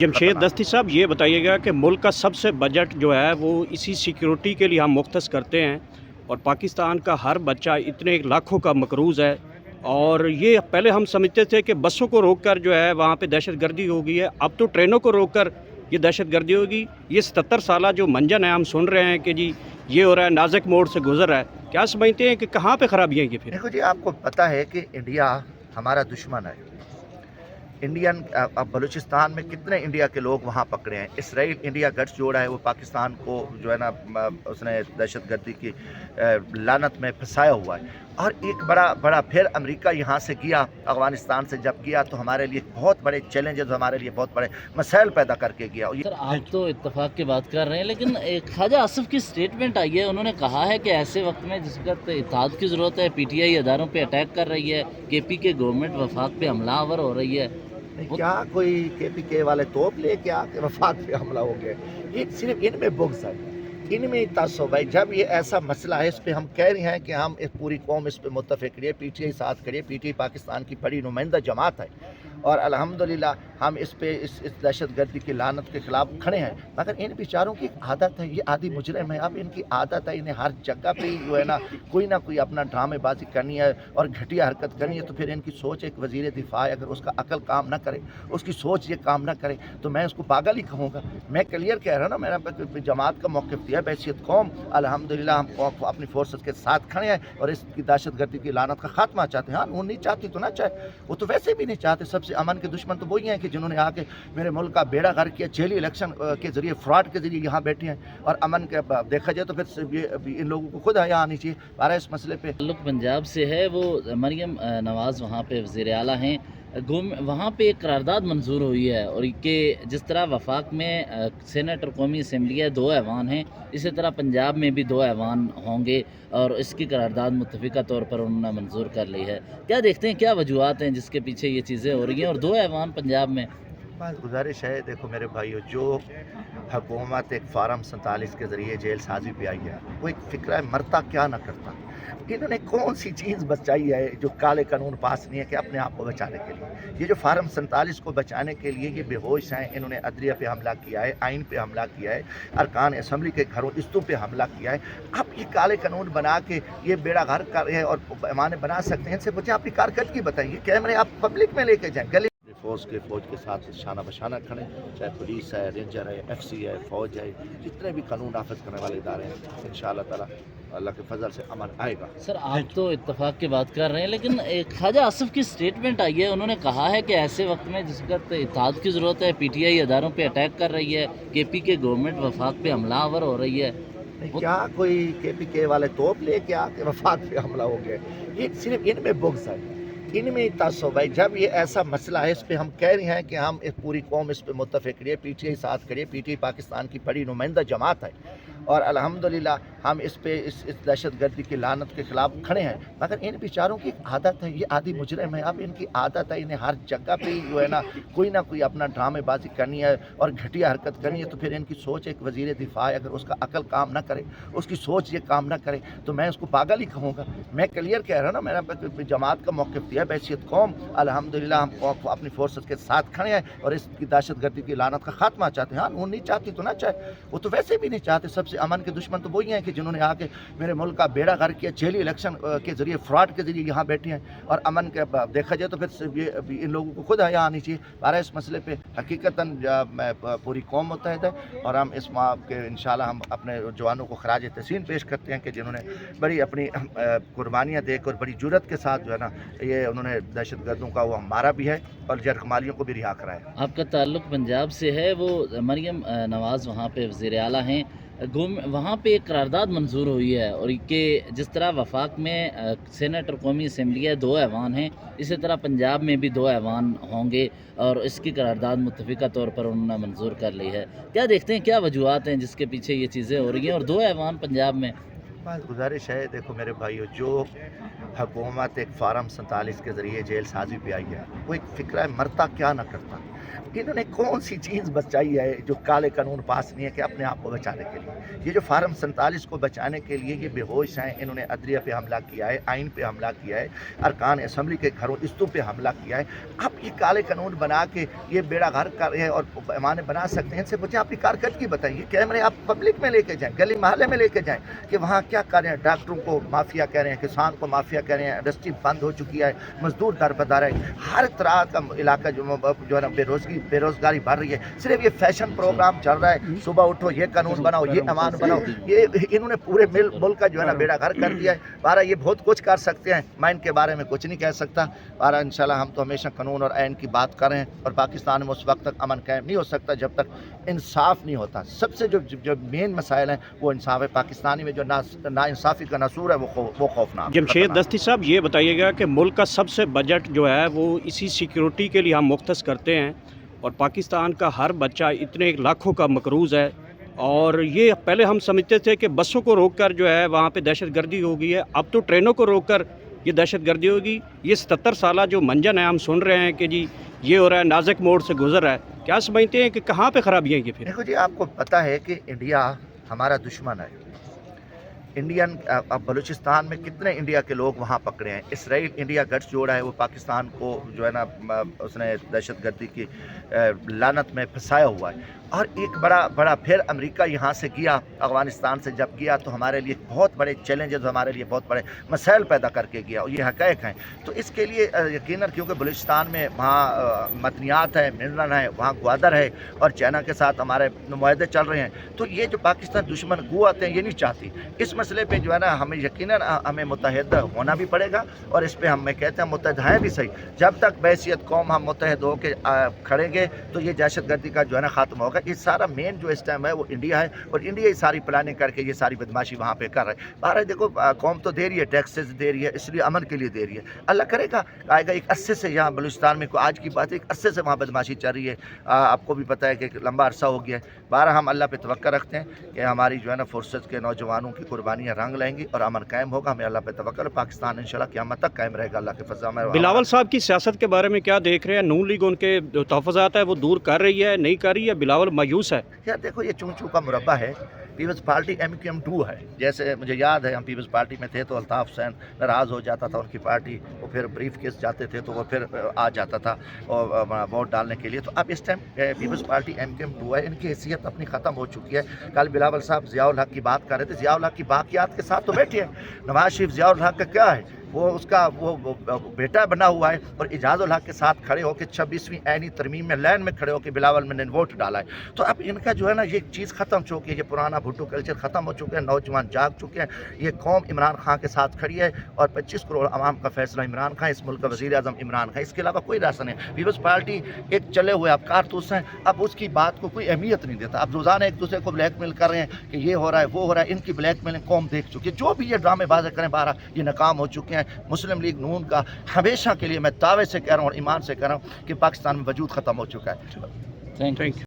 जमशेद दस्ती साहब, ये बताइएगा कि मुल्क का सबसे बजट जो है वो इसी सिक्योरिटी के लिए हम मुख्तस करते हैं और पाकिस्तान का हर बच्चा इतने लाखों का मकरूज़ है। और ये पहले हम समझते थे कि बसों को रोक कर जो है वहाँ पे दहशत गर्दी हो गई है, अब तो ट्रेनों को रोक कर ये दहशत गर्दी होगी। ये 77 साल जो मंजन है, हम सुन रहे हैं कि जी ये हो रहा है, नाज़ुक मोड़ से गुजर रहा है। क्या समझते हैं कि कहाँ पे ख़राबियाँ हैं ये फिर? देखो जी, आपको पता है कि इंडिया हमारा दुश्मन है। इंडियन अब बलूचिस्तान में कितने इंडिया के लोग वहाँ पकड़े हैं। इसराइल इंडिया गठजोड़ है, वो पाकिस्तान को जो है ना उसने दहशतगर्दी की लानत में फंसाया हुआ है। और एक बड़ा फिर अमेरिका यहाँ से गया, अफगानिस्तान से जब गया तो हमारे लिए बहुत बड़े चैलेंजेस, हमारे लिए बहुत बड़े मसाइल पैदा करके गया। सर, आप तो इत्तेफाक की बात कर रहे हैं, लेकिन ख्वाजा आसिफ की स्टेटमेंट आई है। उन्होंने कहा है कि ऐसे वक्त में जिस वक्त इत्तेहाद की ज़रूरत है, पीटीआई अदारों पे अटैक कर रही है, केपी के गवर्नमेंट वफाक पे हमलावर हो रही है। क्या कोई केपीके वाले तोप ले क्या कि वफाक पे हमला हो गया? ये सिर्फ इनमें बुग़्ज़ है, इनमें तासुब है। जब ये ऐसा मसला है, इस पे हम कह रहे हैं कि हम इस पूरी कौम इस पे मुत्तफ़िक़ रही है, पीटीआई साथ खड़ी है। पीटीआई पाकिस्तान की बड़ी नुमाइंदा जमात है और अल्हम्दुलिल्लाह हम इस पे इस दहशतगर्दी की लानत के ख़िलाफ़ खड़े हैं। मगर इन बेचारों की एक आदत है, ये आदि मुजरिम है। अब इनकी आदत है, इन्हें हर जगह पे जो है ना कोई अपना ड्रामेबाजी करनी है और घटिया हरकत करनी है। तो फिर इनकी सोच, एक वज़ीर दिफ़ा है, अगर उसका अकल काम ना करे, उसकी सोच ये काम ना करे, तो मैं उसको पागल ही कहूँगा। मैं क्लियर कह रहा हूँ ना, मैंने जमात का मौक़िफ़ दिया बहैसियत कौम। अल्हम्दुलिल्लाह हम अपनी फोर्सेस के साथ खड़े हैं और इसकी दहशतगर्दी की लानत का खात्मा चाहते हैं। हाँ, वो नहीं चाहती तो ना चाहे, वो तो वैसे भी नहीं चाहते। सबसे अमन के दुश्मन तो वही हैं कि जिन्होंने आके मेरे मुल्क का बेड़ा गर्क किया, चेली इलेक्शन के ज़रिए, फ्रॉड के ज़रिए यहाँ बैठे हैं। और अमन के देखा जाए तो फिर ये इन लोगों को खुद यहाँ आनी चाहिए बारह इस मसले पे। ताल्लुक पंजाब से है, वो मरियम नवाज़ वहाँ पे वज़ीर आला हैं। वहाँ पे एक करारदाद मंजूर हुई है और कि जिस तरह वफाक में सेनेट और कौमी असम्बली है, 2 ऐवान हैं, इसी तरह पंजाब में भी 2 ऐवान होंगे और इसकी करारदाद मुत्तफ़िका तौर पर उन्होंने मंजूर कर ली है। क्या देखते हैं, क्या वजूहत हैं जिसके पीछे ये चीज़ें हो रही हैं और 2 ऐवान पंजाब में? बस गुजारिश है, देखो मेरे भाइयों, जो हुकूमत एक फार्म 47 के ज़रिए जेल साजी पे आई है, वो एक फ़िक्र है मरता क्या ना करता। इन्होंने कौन सी चीज़ बचाई है जो काले कानून पास नहीं है कि अपने आप को बचाने के लिए? ये जो फार्म 47 को बचाने के लिए ये बेहोश हैं, इन्होंने अदलिया पे हमला किया है, आइन पे हमला किया है, अरकान असम्बली के घरों इस्तों पे हमला किया है। अब ये काले कानून बना के ये बेड़ा गर्क कर रहे हैं और पैमाने बना सकते हैं। इनसे मुझे अपनी कारकर्दगी बताइए, कैमरे आप पब्लिक में लेके जाएँ, गली फौज के साथ शाना बशाना खड़े, चाहे पुलिस है, रेंजर है, एफसी है, फौज है, जितने भी कानून नाफिज करने वाले इदारे हैं, इंशाअल्लाह ताला अल्लाह के फजल से अमन आएगा। सर, आप तो इत्तेफाक की बात कर रहे हैं, लेकिन ख्वाजा आसिफ की स्टेटमेंट आई है। उन्होंने कहा है कि ऐसे वक्त में जिस वक्त इत्तेहाद की ज़रूरत है, पीटीआई अदारों पे अटैक कर रही है, केपी के गवर्नमेंट वफाक पे हमलावर हो रही है। क्या कोई केपीके वाले तोप ले क्या कि वफाक पे हमला हो गया? ये सिर्फ इनमें बुग़्ज़ है, इनमें तासुब है। जब ये ऐसा मसला है, इस पे हम कह रहे हैं कि हम इस पूरी कौम इस पे मुत्तफ़िक़ रही है, पीटीआई साथ खड़ी है। पीटीआई पाकिस्तान की बड़ी नुमाइंदा जमात है और अल्हम्दुलिल्लाह हम इस पे इस दहशतगर्दी की लानत के ख़िलाफ़ खड़े हैं। मगर इन बेचारों की एक आदत है, ये आदि मुजरिम है। अब इनकी आदत है, इन्हें हर जगह पे जो है ना कोई अपना ड्रामेबाजी करनी है और घटिया हरकत करनी है। तो फिर इनकी सोच, एक वज़ीर दिफ़ा है, अगर उसका अकल काम ना करे, उसकी सोच ये काम ना करे, तो मैं उसको पागल ही कहूँगा। मैं क्लियर कह रहा हूँ ना, मैंने जमात का मौक़िफ़ दिया बहैसियत कौम। अल्हम्दुलिल्लाह हम अपनी फोर्सेस के साथ खड़े हैं और इसकी दहशतगर्दी की लानत का खात्मा चाहते हैं। हाँ, वो नहीं चाहती तो ना चाहे, वो तो वैसे भी नहीं चाहते। सबसे अमन के दुश्मन तो वही हैं कि जिन्होंने आके मेरे मुल्क का बेड़ा गर्क किया, चेली इलेक्शन के ज़रिए, फ्रॉड के ज़रिए यहाँ बैठे हैं। और अमन के देखा जाए तो फिर ये इन लोगों को खुद यहाँ आनी चाहिए बारह इस मसले पे। हकीकतन पूरी कौम मुत्तहद है और हम इस माह के इंशाल्लाह हम अपने जवानों को खराज तहसीन पेश करते हैं कि जिन्होंने बड़ी अपनी कुर्बानियाँ देकर बड़ी जुर्रत के साथ जो है ना ये उन्होंने दहशतगर्दों का वो मारा भी है और जरकमालियों को भी रिहा कराया। आपका ताल्लुक पंजाब से है, वो मरियम नवाज़ वहाँ पे वज़ीर आला हैं। वहाँ पे एक करारदाद मंजूर हुई है और कि जिस तरह वफाक में सेनेट और कौमी असम्बली है, 2 ऐवान हैं, इसी तरह पंजाब में भी 2 ऐवान होंगे और इसकी करारदाद मुत्तफ़िका तौर पर उन्होंने मंजूर कर ली है। क्या देखते हैं, क्या वजूहत हैं जिसके पीछे ये चीज़ें हो रही हैं और 2 ऐवान पंजाब में? बस गुजारिश है, देखो मेरे भाइयों, जो हुकूमत एक फार्म 47 के ज़रिए जेल साजी पे आई है, वो एक फ़िक्र है मरता क्या ना करता। انہوں نے کون سی چیز بچائی ہے جو کالے قانون پاس نہیں ہے کہ اپنے آپ کو بچانے کے لیے؟ یہ جو فارم 47 کو بچانے کے لیے یہ بے ہوش ہیں، انہوں نے عدلیہ پہ حملہ کیا ہے، آئین پہ حملہ کیا ہے، ارکان اسمبلی کے گھروں استوں پہ حملہ کیا ہے. اب یہ کالے قانون بنا کے یہ بیڑا غر کر رہے ہیں اور پیمانے بنا سکتے ہیں. ان سے مجھے اپنی کارکردگی بتائیے. کیمرے آپ پبلک میں لے کے جائیں، گلی محلے میں لے کے جائیں کہ وہاں کیا کر رہے ہیں. ڈاکٹروں کو مافیا کہہ رہے ہیں، کسان کو مافیا کہہ رہے ہیں، انڈسٹری بند ہو چکی ہے، مزدور در بدر ہے، ہر طرح کا علاقہ جو ہے نا بے روزگاری بڑھ رہی ہے. صرف یہ فیشن پروگرام چل رہا ہے، صبح اٹھو یہ قانون بناؤ، یہ امان بناؤ. یہ انہوں نے پورے ملک کا جو ہے نا بیڑا غر کر دیا ہے. بارہ یہ بہت کچھ کر سکتے ہیں، میں ان کے بارے میں کچھ نہیں کہہ سکتا. بارہ انشاءاللہ ہم تو ہمیشہ قانون اور آئین کی بات کر رہے ہیں، اور پاکستان میں اس وقت تک امن قائم نہیں ہو سکتا جب تک انصاف نہیں ہوتا. سب سے جو مین مسائل ہیں وہ انصاف ہے. پاکستانی میں جو نا انصافی کا ناسور ہے وہ خوفناک. جمشید دستی صاحب، یہ بتائیے گا کہ ملک کا سب سے بجٹ جو ہے وہ اسی سیکیورٹی کے لیے ہم مختص کرتے ہیں، اور پاکستان کا ہر بچہ اتنے لاکھوں کا مقروض ہے. اور یہ پہلے ہم سمجھتے تھے کہ بسوں کو روک کر جو ہے وہاں پہ دہشت گردی ہوگی ہے، اب تو ٹرینوں کو روک کر یہ دہشت گردی ہوگی. یہ 77 سالہ جو منجن ہے، ہم سن رہے ہیں کہ جی یہ ہو رہا ہے، نازک موڑ سے گزر رہا ہے. کیا سمجھتے ہیں کہ کہاں پہ خرابیاں ہیں یہ پھر؟ دیکھو جی، آپ کو پتہ ہے کہ انڈیا ہمارا دشمن ہے. انڈین اب بلوچستان میں کتنے انڈیا کے لوگ وہاں پکڑے ہیں. اسرائیل انڈیا گٹس جوڑا ہے، وہ پاکستان کو جو ہے نا اس نے دہشت گردی کی لعنت میں پھنسایا ہوا ہے. اور ایک بڑا پھر امریکہ یہاں سے گیا، افغانستان سے جب گیا تو ہمارے لیے بہت بڑے چیلنجز، ہمارے لیے بہت بڑے مسائل پیدا کر کے گیا، اور یہ حقائق ہیں. تو اس کے لیے یقیناً کیونکہ بلوچستان میں وہاں مدنیات ہے، منرل ہے، وہاں گوادر ہے، اور چائنا کے ساتھ ہمارے معاہدے چل رہے ہیں. تو یہ جو پاکستان دشمن قوت ہیں یہ نہیں چاہتی. اس مسئلے پہ جو ہے نا ہمیں یقیناً ہمیں متحد ہونا بھی پڑے گا، اور اس پہ ہم میں کہتے ہیں متحد ہیں بھی صحیح. جب تک بحیثیت قوم ہم متحد ہو کے کھڑیں گے تو یہ دہشت گردی کا جو ہے نا خاتمہ ہوگا. یہ سارا مین جو اس ٹائم ہے وہ انڈیا ہے، اور انڈیا ہی ساری پلاننگ کر کے یہ ساری بدماشی وہاں پہ کر رہا ہے. بہرحال دیکھو، قوم تو دے رہی ہے، ٹیکسز دے رہی ہے، اس لیے امن کے لیے دے رہی ہے. اللہ کرے گا آئے گا. ایک عرصے سے یہاں بلوچستان میں آج کی بات ہے، ایک عرصے سے وہاں بدماشی چل رہی ہے. آپ کو بھی پتہ ہے کہ لمبا عرصہ ہو گیا ہے. بہرحال ہم اللہ پہ توقع رکھتے ہیں کہ ہماری جو ہے نا فورسز کے نوجوانوں کی قربانیاں رنگ لیں گی اور امن قائم ہوگا. ہمیں اللہ پہ توقع ہے، پاکستان انشاءاللہ قیامت تک قائم رہے گا اللہ کے فضل میں. بلاول صاحب کی سیاست کے بارے میں کیا دیکھ رہے ہیں؟ نون لیگ ان کے جو تحفظات ہے وہ دور کر رہی ہے، نہیں کر رہی ہے؟ بلاول مایوس ہے؟ یار دیکھو، یہ چون چون کا مربع ہے. پیپلز پارٹی MQM2 ہے. جیسے مجھے یاد ہے ہم پیپلز پارٹی میں تھے تو الطاف حسین ناراض ہو جاتا تھا ان کی پارٹی، وہ پھر بریف کیس جاتے تھے تو وہ پھر آ جاتا تھا ووٹ ڈالنے کے لیے. تو اب اس ٹائم پیپلز پارٹی MQM2 ہے. ان کی حیثیت اپنی ختم ہو چکی ہے. کل بلاول صاحب ضیاء الحق کی بات کر رہے تھے. ضیاء الحق کی باقیات کے ساتھ تو بیٹھے ہیں. نواز شریف ضیاء الحق کا کیا ہے؟ وہ اس کا وہ بیٹا بنا ہوا ہے، اور اعجاز الحق کے ساتھ کھڑے ہو کے 26ویں آئینی ترمیم میں لائن میں کھڑے ہو کے بلاول میں نے ووٹ ڈالا ہے. تو اب ان کا جو ہے نا یہ چیز ختم چکی ہے. یہ پرانا بھٹو کلچر ختم ہو چکے ہیں. نوجوان جاگ چکے ہیں. یہ قوم عمران خان کے ساتھ کھڑی ہے، اور 25 کروڑ عوام کا فیصلہ عمران خان، اس ملک کا وزیر اعظم عمران خان. اس کے علاوہ کوئی راستہ نہیں. پیپلز پارٹی ایک چلے ہوئے اب کارتوس ہیں. اب اس کی بات کو کوئی اہمیت نہیں دیتا. اب روزانہ ایک دوسرے کو بلیک میل کر رہے ہیں کہ یہ ہو رہا ہے وہ ہو رہا ہے. ان کی بلیک میلنگ قوم دیکھ چکی ہے. جو بھی یہ ڈرامے بازی کریں بارہ یہ ناکام ہو چکے ہیں. مسلم لیگ نون کا ہمیشہ کے لیے میں دعوے سے کہہ رہا ہوں اور ایمان سے کہہ رہا ہوں کہ پاکستان میں وجود ختم ہو چکا ہے. Thank you.